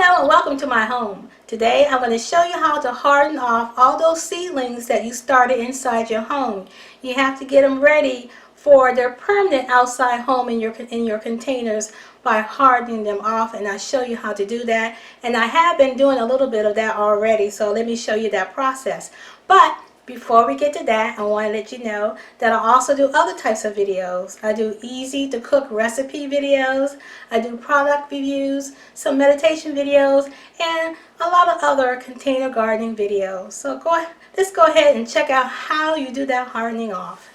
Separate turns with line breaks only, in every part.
Hello and welcome to my home. Today I'm going to show you how to harden off all those seedlings that you started inside your home. You have to get them ready for their permanent outside home in your containers by hardening them off, and I'll show you how to do that. And I have been doing a little bit of that already, so let me show you that process. But before we get to that, I want to let you know that I also do other types of videos. I do easy to cook recipe videos, I do product reviews, some meditation videos, and a lot of other container gardening videos. So let's go ahead and check out how you do that hardening off.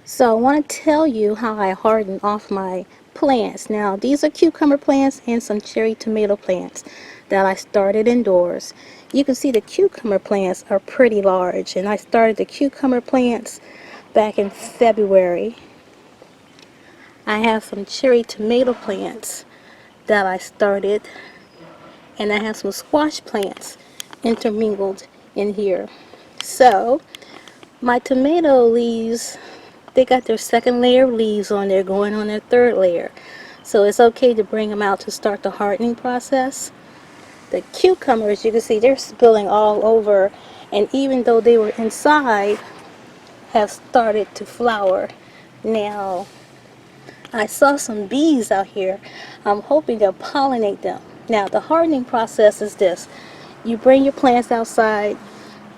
So I want to tell you how I harden off my plants. Now these are cucumber plants and some cherry tomato plants that I started indoors. You can see the cucumber plants are pretty large, and I started the cucumber plants back in February. I have some cherry tomato plants that I started, and I have some squash plants intermingled in here. So my tomato leaves, they got their second layer of leaves on there, going on their third layer. So it's okay to bring them out to start the hardening process. The cucumbers, you can see they're spilling all over, and even though they were inside, have started to flower. Now, I saw some bees out here. I'm hoping they'll pollinate them. Now, the hardening process is this. You bring your plants outside,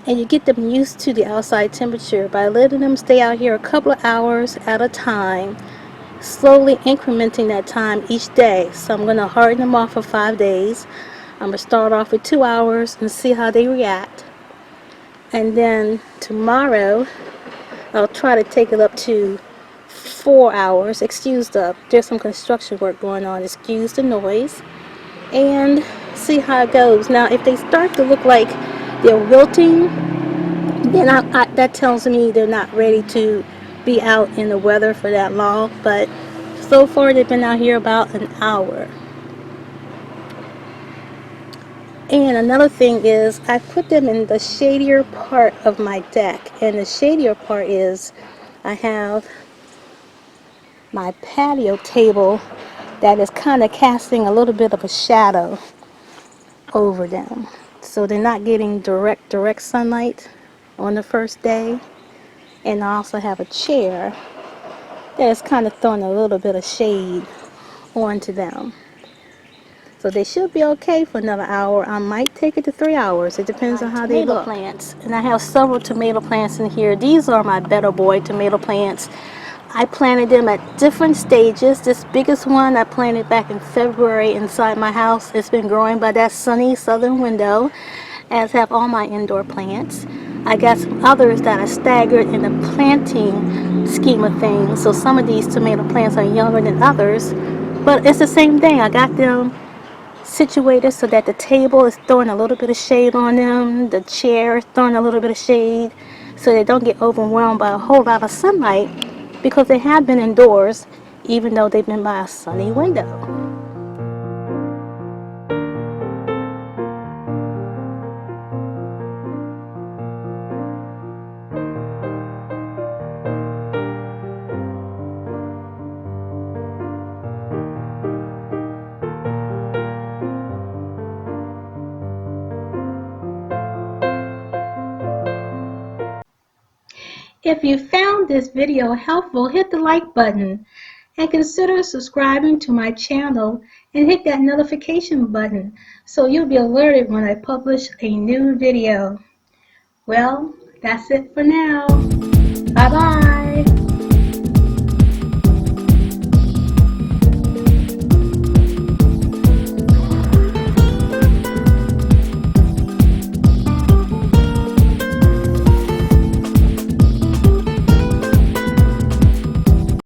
and you get them used to the outside temperature by letting them stay out here a couple of hours at a time, slowly incrementing that time each day. So I'm going to harden them off for 5 days. I'm going to start off with 2 hours and see how they react. And then tomorrow, I'll try to take it up to 4 hours. There's some construction work going on. Excuse the noise. And see how it goes. Now, if they start to look like they're wilting, then that tells me they're not ready to be out in the weather for that long. But so far, they've been out here about an hour. And another thing is, I put them in the shadier part of my deck. And the shadier part is, I have my patio table that is kind of casting a little bit of a shadow over them. So they're not getting direct sunlight on the first day. And I also have a chair that is kind of throwing a little bit of shade onto them. So they should be okay for another hour. I might take it to 3 hours. It depends on how they look. Plants, and I have several tomato plants in here. These are my Better Boy tomato plants. I planted them at different stages. This biggest one I planted back in February inside my house. It's been growing by that sunny southern window, as have all my indoor plants. I got some others that are staggered in the planting scheme of things. So some of these tomato plants are younger than others, but it's the same thing. I got them situated so that the table is throwing a little bit of shade on them, the chair is throwing a little bit of shade, so they don't get overwhelmed by a whole lot of sunlight, because they have been indoors even though they've been by a sunny window. If you found this video helpful, hit the like button and consider subscribing to my channel and hit that notification button so you'll be alerted when I publish a new video. Well, that's it for now. Bye-bye.